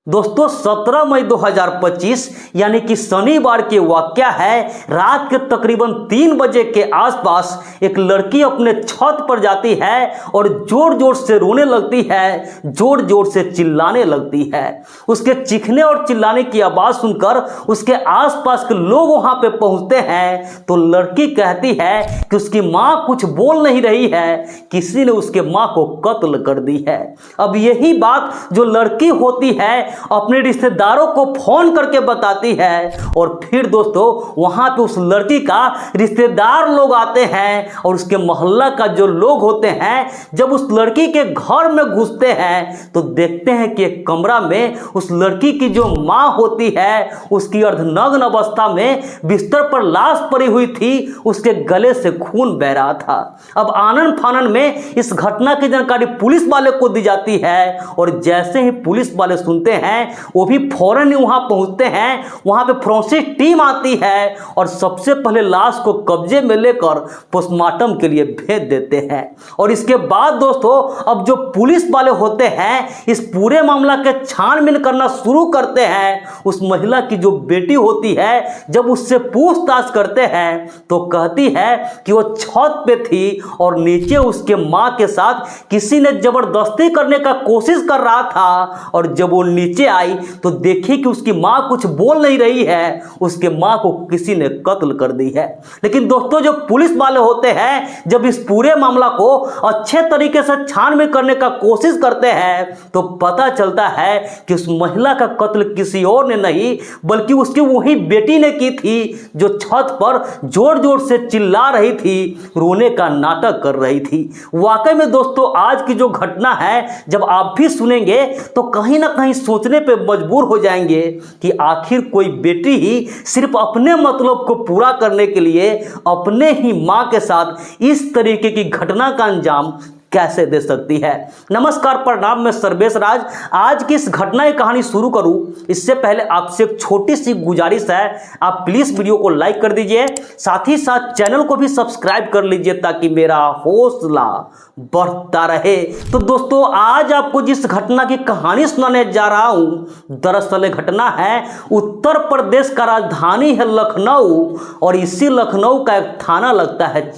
दोस्तों 17 मई 2025 यानी कि शनिवार के वाकया है। रात के तकरीबन 3 बजे के आसपास एक लड़की अपने छत पर जाती है और जोर जोर से रोने लगती है, जोर जोर से चिल्लाने लगती है। उसके चीखने और चिल्लाने की आवाज़ सुनकर उसके आसपास के लोग वहां पे पहुंचते हैं तो लड़की कहती है कि उसकी माँ कुछ बोल नहीं रही है, किसी ने उसके माँ को कत्ल कर दी है। अब यही बात जो लड़की होती है अपने रिश्तेदारों को फोन करके बताती है और फिर दोस्तों वहां पे उस लड़की का रिश्तेदार लोग आते हैं और उसके मोहल्ला का जो लोग होते हैं जब उस लड़की के घर में घुसते हैं तो देखते हैं कि एक कमरा में उस लड़की की जो माँ होती है उसकी अर्धनग्न अवस्था में बिस्तर पर लाश पड़ी हुई थी, उसके गले से खून बह रहा था। अब आनन फानन में इस घटना की जानकारी पुलिस वाले को दी जाती है और जैसे ही पुलिस वाले सुनते हैं वो भी फौरन वहां पहुंचते हैं। वहां पे फोरेंसिक टीम आती है और सबसे पहले लाश को कब्जे में लेकर पोस्टमार्टम के लिए भेज देते हैं। और इसके बाद दोस्तों अब जो पुलिस वाले होते हैं इस पूरे मामला के छानबीन करना शुरू करते हैं। उस महिला की जो बेटी होती है जब उससे पूछताछ करते हैं तो कहती है कि वो छत पे थी और नीचे उसके माँ के साथ किसी ने जबरदस्ती करने का कोशिश कर रहा था और जब वो नीचे आई तो देखी कि उसकी माँ कुछ बोल नहीं रही है, उसके माँ को किसी ने कत्ल कर दी है। लेकिन दोस्तों जो पुलिस वाले होते हैं जब इस पूरे मामला को अच्छे तरीके से छानबीन करने का कोशिश करते हैं तो पता चलता है कि उस महिला का कत्ल किसी और ने नहीं बल्कि उसकी वही बेटी ने की थी जो छत पर जोर जोर से चिल्ला रही थी, रोने का नाटक कर रही थी। वाकई में दोस्तों आज की जो घटना है जब आप भी सुनेंगे तो कहीं ना कहीं सोचने पे मजबूर हो जाएंगे कि आखिर कोई बेटी ही सिर्फ अपने मतलब को पूरा करने के लिए अपने ही मां के साथ इस तरीके की घटना का अंजाम कैसे दे सकती है। नमस्कार, प्रणाम, मैं सर्वेश राज। आज की इस घटना की कहानी शुरू करूं इससे पहले आपसे एक छोटी सी गुजारिश है, आप प्लीज वीडियो को लाइक कर दीजिए, साथ ही साथ चैनल को भी सब्सक्राइब कर लीजिए ताकि मेरा हौसला बढ़ता रहे। तो दोस्तों आज आपको जिस घटना की कहानी सुनाने जा रहा हूं दरअसल घटना है उत्तर प्रदेश का राजधानी है लखनऊ और इसी लखनऊ का एक थाना लगता है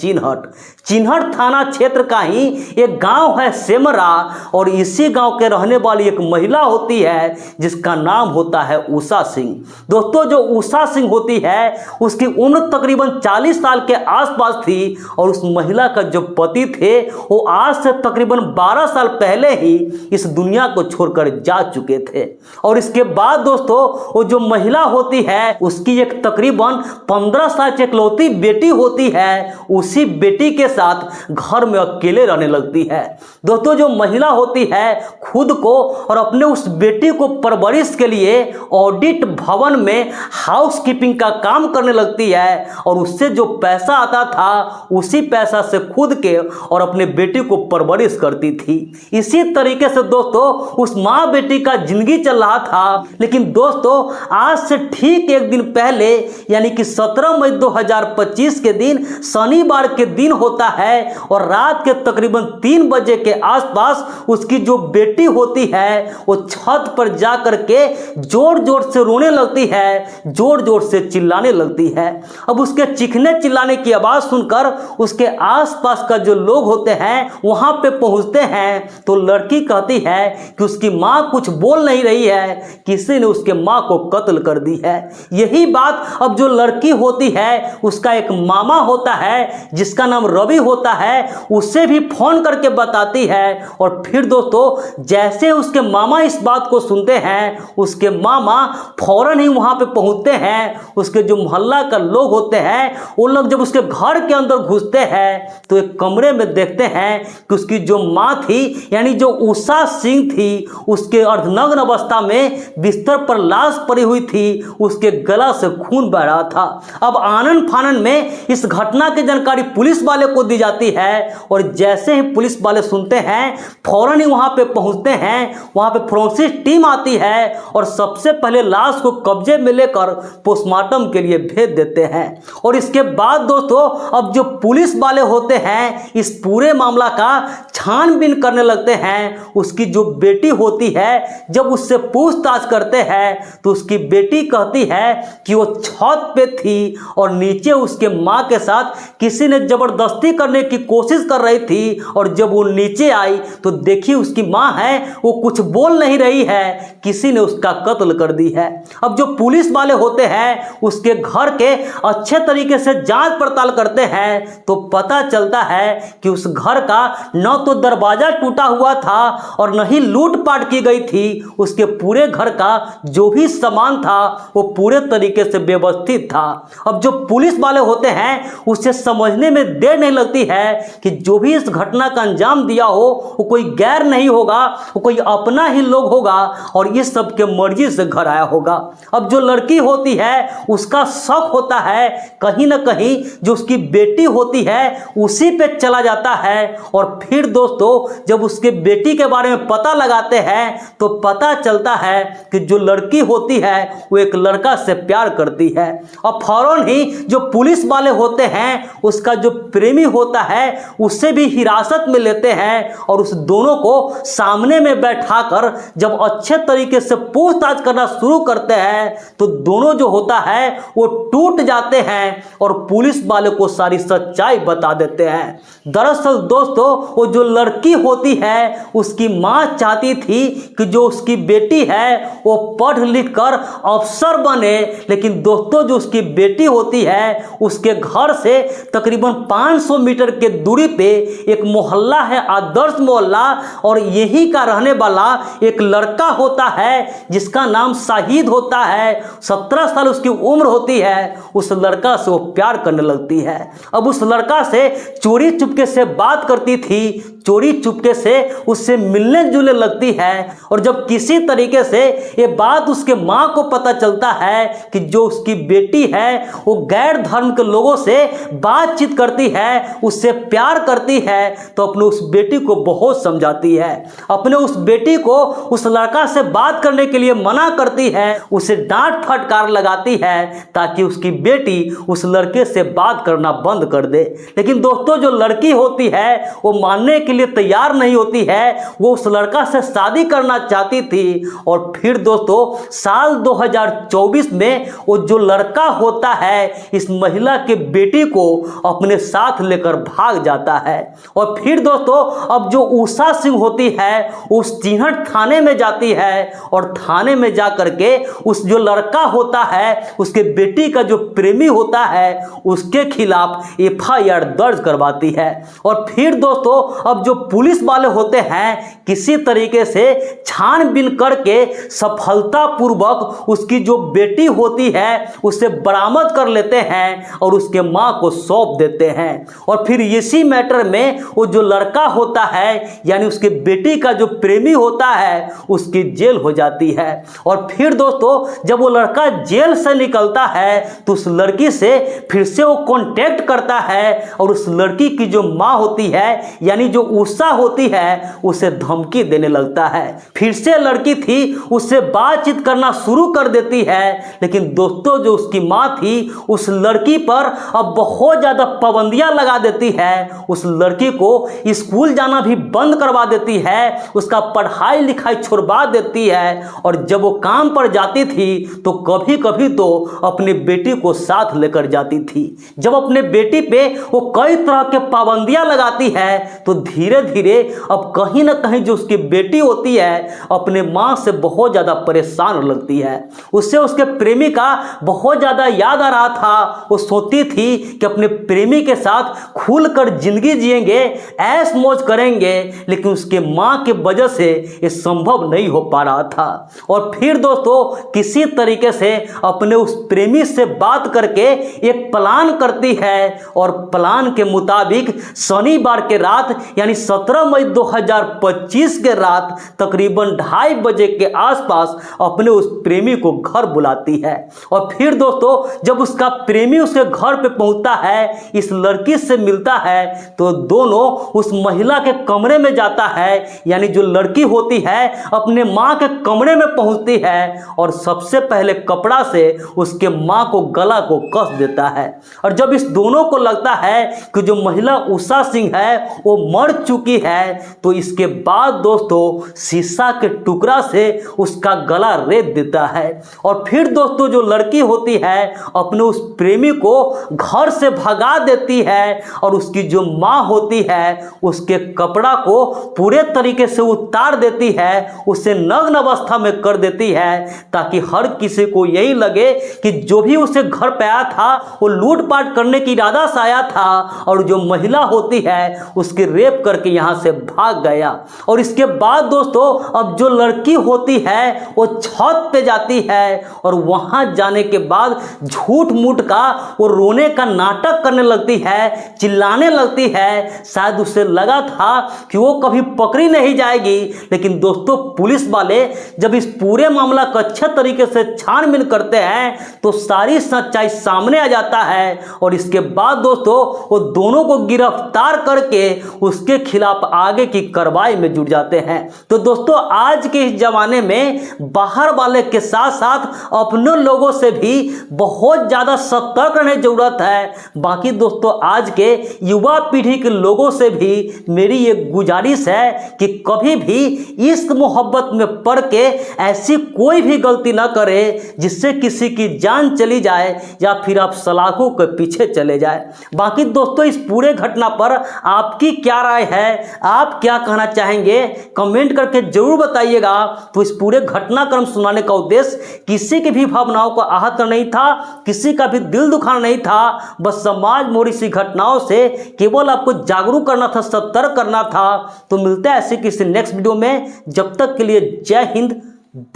चिन्हट थाना क्षेत्र का ही एक गांव है सेमरा और इसी गांव के रहने वाली एक महिला होती है जिसका नाम होता है उषा सिंह। दोस्तों जो उषा सिंह होती है उसकी उम्र तकरीबन 40 साल के आसपास थी और उस महिला का जो पति थे वो आज से तकरीबन 12 साल पहले ही इस दुनिया को छोड़कर जा चुके थे। और इसके बाद दोस्तों वो जो महिला होती है उसकी एक तकरीबन 15 साल की इकलौती बेटी होती है, उसी बेटी के साथ घर में अकेले रहने लगती है। दोस्तों जो महिला होती है खुद को और अपने उस बेटी को परवरिश के लिए ऑडिट भवन में हाउसकीपिंग का काम करने लगती है और उससे जो पैसा आता था उसी पैसा से खुद के और अपने बेटी को परवरिश करती थी। इसी तरीके से दोस्तों उस माँ बेटी का जिंदगी चल रहा था। लेकिन दोस्तों आज से ठीक एक दिन पहले यानी कि 17 मई 2025 के दिन शनिवार के दिन होता है और रात के तकरीबन 3 बजे के आसपास उसकी जो बेटी होती है वो छत पर जा करके जोर जोर से रोने लगती है, जोर जोर से चिल्लाने लगती है। अब उसके चीखने चिल्लाने की आवाज़ सुनकर उसके आसपास का जो लोग होते हैं वहां पे पहुंचते हैं तो लड़की कहती है कि उसकी माँ कुछ बोल नहीं रही है, किसी ने उसके माँ को कत्ल कर दी है। यही बात अब जो लड़की होती है उसका एक मामा होता है जिसका नाम रवि होता है उससे भी फोन करके बताती है और फिर दोस्तों जैसे उसके मामा इस बात को सुनते हैं उसके मामा फौरन ही वहां पे पहुंचते हैं। उसके जो मोहल्ला का लोग होते हैं वो लोग जब उसके घर के अंदर घुसते हैं तो एक कमरे में देखते हैं कि उसकी जो माँ थी यानी जो उषा सिंह थी उसके अर्धनग्न अवस्था में बिस्तर पर लाश पड़ी हुई थी, उसके गला से खून बह रहा था। अब आनन फानन में इस घटना की जानकारी पुलिस वाले को दी जाती है और जैसे ही पुलिस वाले सुनते हैं फौरन ही वहां पे पहुंचते हैं। वहां पे फोरेंसिक टीम आती है और सबसे पहले लाश को कब्जे में लेकर पोस्टमार्टम के लिए भेज देते हैं। और इसके बाद दोस्तों अब जो पुलिस वाले होते हैं इस पूरे मामला का छानबीन करने लगते हैं। उसकी जो बेटी होती है जब उससे पूछताछ करते हैं तो उसकी बेटी कहती है कि वो छत पे थी और नीचे उसके माँ के साथ किसी ने जबरदस्ती करने की कोशिश कर रही थी, और जब वो नीचे आई तो देखी उसकी माँ है वो कुछ बोल नहीं रही है, किसी ने उसका कत्ल कर दी है। अब जो पुलिस वाले होते हैं उसके घर के अच्छे तरीके से जांच पड़ताल करते हैं तो पता चलता है कि उस घर का न तो दरवाजा टूटा हुआ था और न ही लूटपाट की गई थी। उसके पूरे घर का जो भी सामान था वो पूरे तरीके से व्यवस्थित था। अब जो पुलिस वाले होते हैं उसे समझने में देर नहीं लगती है कि जो भी इस घटना का अंजाम दिया हो वो कोई गैर नहीं होगा, वो कोई अपना ही लोग होगा और इस सब के मर्जी से घर आया होगा। अब जो लड़की होती है उसका शक होता है कहीं ना कहीं जो उसकी बेटी होती है उसी पे चला जाता है। और फिर दोस्तों जब उसके बेटी के बारे में पता लगाते हैं तो पता चलता है कि जो लड़की होती है वो एक लड़का से प्यार करती है। और फौरन ही जो पुलिस वाले होते हैं उसका जो प्रेमी होता है उससे भी हिरासत में लेते हैं और उस दोनों को सामने में बैठाकर जब अच्छे तरीके से पूछताछ करना शुरू करते हैं तो दोनों जो होता है वो टूट जाते हैं और पुलिस वाले को सारी सच्चाई बता देते हैं। दरअसल दोस्तों वो जो लड़की होती है उसकी माँ चाहती थी कि जो उसकी बेटी है वो पढ़ लिख कर अफसर बने, लेकिन दोस्तों जो उसकी बेटी होती है उसके घर से तकरीबन 500 मीटर के दूरी पे एक मोहल्ला है आदर्श मोहल्ला, और यही का रहने वाला एक लड़का होता है जिसका नाम शाहिद होता है। 17 साल उसकी उम्र होती है। उस लड़का से वो प्यार करने लगती है। अब उस लड़का से चोरी चुपके से बात करती थी, चोरी चुपके से उससे मिलने जुलने लगती है। और जब किसी तरीके से ये बात उसके माँ को पता चलता है कि जो उसकी बेटी है वो गैर धर्म के लोगों से बातचीत करती है, उससे प्यार करती है, तो अपने उस बेटी को बहुत समझाती है। अपने उस बेटी को उस लड़का से बात करने के लिए मना करती है, उसे डांट फटकार लगाती है ताकि उसकी बेटी उस लड़के से बात करना बंद कर दे। लेकिन दोस्तों जो लड़की होती है वो मानने के लिए तैयार नहीं होती है, वो उस लड़का से शादी करना चाहती थी। और फिर दोस्तों साल 2024 में वो जो लड़का होता है इस महिला के बेटी को अपने साथ लेकर भाग जाता है। और फिर दोस्तों अब जो उषा सिंह होती है उस चिन्हट थाने में जाती है और थाने में जा करके उस जो लड़का होता है उसके बेटी का जो प्रेमी होता है उसके खिलाफ FIR दर्ज करवाती है। और फिर दोस्तों अब जो पुलिस वाले होते हैं किसी तरीके से छानबीन करके सफलतापूर्वक उसकी जो बेटी होती है उसे बरामद कर लेते हैं और उसके माँ को सौंप देते हैं। और फिर इसी मैटर में वो जो लड़का होता है यानी उसके बेटी का जो प्रेमी होता है उसकी जेल हो जाती है। और फिर दोस्तों जब वो लड़का जेल से निकलता है तो उस लड़की से फिर से वो कांटेक्ट करता है और उस लड़की की जो माँ होती है यानी जो उषा होती है उसे धमकी देने लगता है। फिर से लड़की थी उससे बातचीत करना शुरू कर देती है, लेकिन दोस्तों जो उसकी माँ थी उस लड़की पर अब बहुत ज़्यादा पाबंदियां लगा देती है। उस लड़की को स्कूल जाना भी बंद करवा देती है, उसका पढ़ाई लिखाई छुड़वा देती है। और जब वो काम पर जाती थी तो कभी कभी तो अपनी बेटी को साथ लेकर जाती थी। जब अपने बेटी पे वो कई तरह के पाबंदियां लगाती है तो धीरे धीरे अब कहीं ना कहीं जो उसकी बेटी होती है अपने माँ से बहुत ज़्यादा परेशान लगती है। उससे उसके प्रेमी का बहुत ज़्यादा याद आ रहा था। वो सोचती थी कि अपने प्रेमी के साथ खुलकर जिंदगी जिएंगे, ऐश मौज करेंगे, लेकिन उसके माँ के वजह से ये संभव नहीं हो पा रहा था। और फिर दोस्तों किसी तरीके से अपने उस प्रेमी से बात करके एक प्लान करती है और प्लान के मुताबिक शनिवार के रात यानी 17 मई 2025 के रात तकरीबन 2:30 बजे के आसपास अपने उस प्रेमी को घर बुलाती है। और फिर दोस्तों जब उसका प्रेमी उसके घर पे पहुंचता है, इस लड़की से मिलता है, तो दोनों उस महिला के कमरे में जाता है। यानी जो लड़की होती है अपने माँ के कमरे में में पहुंचती है और सबसे पहले कपड़ा से उसके माँ को गला को कस देता है। और जब इस दोनों को लगता है कि जो महिला उषा सिंह है वो मर चुकी है, तो इसके बाद दोस्तों शीशा के टुकड़ा से उसका गला रेत देता है। और फिर दोस्तों जो लड़की होती है अपने उस प्रेमी को घर से भगा देती है और उसकी जो माँ होती है उसके कपड़ा को पूरे तरीके से उतार देती है, उसे नग्न अवस्था में कर देती है, ताकि हर किसी को यही लगे कि जो भी उसे घर पे आया था वो लूटपाट करने की इरादा से आया था और जो महिला होती है उसकी रेप करके यहाँ से भाग गया। और इसके बाद दोस्तों अब जो लड़की होती है वो छत पे जाती है और वहाँ जाने के बाद झूठ मूठ का वो रोने का नाटक करने लगती है, चिल्लाने लगती है। शायद उसे लगा था कि वो कभी पकड़ी नहीं जाएगी, लेकिन दोस्तों पुलिस वाले जब इस पूरे मामला को अच्छे तरीके से छानबीन करते हैं तो सारी सच्चाई सामने आ जाता है। और इसके बाद दोस्तों वो दोनों को गिरफ्तार करके उसके खिलाफ आगे की कार्रवाई में जुट जाते हैं। तो दोस्तों आज के इस जमाने में बाहर वाले के साथ साथ अपने लोगों से भी बहुत ज़्यादा सतर्क रहने की जरूरत है। बाकी दोस्तों आज के युवा पीढ़ी के लोगों से भी मेरी ये गुजारिश है कि कभी भी इश्क मोहब्बत में पड़ के ऐसी कोई भी गलती ना करे जिससे किसी की जान चली जाए या फिर आप सलाखों के पीछे चले जाए। बाकी दोस्तों इस पूरे घटना पर आपकी क्या राय है, आप क्या कहना चाहेंगे कमेंट करके जरूर बताइएगा। तो इस पूरे घटनाक्रम सुनाने का उद्देश्य किसी की भी भावनाओं को आहत करना नहीं था, किसी का भी दिल दुखाना नहीं था, बस समाज मोड़ी सी घटनाओं से केवल आपको जागरूक करना था, सतर्क करना था। तो मिलते हैं ऐसे किसी नेक्स्ट वीडियो में, जब तक के लिए जय हिंद,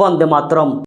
वंदे मातरम।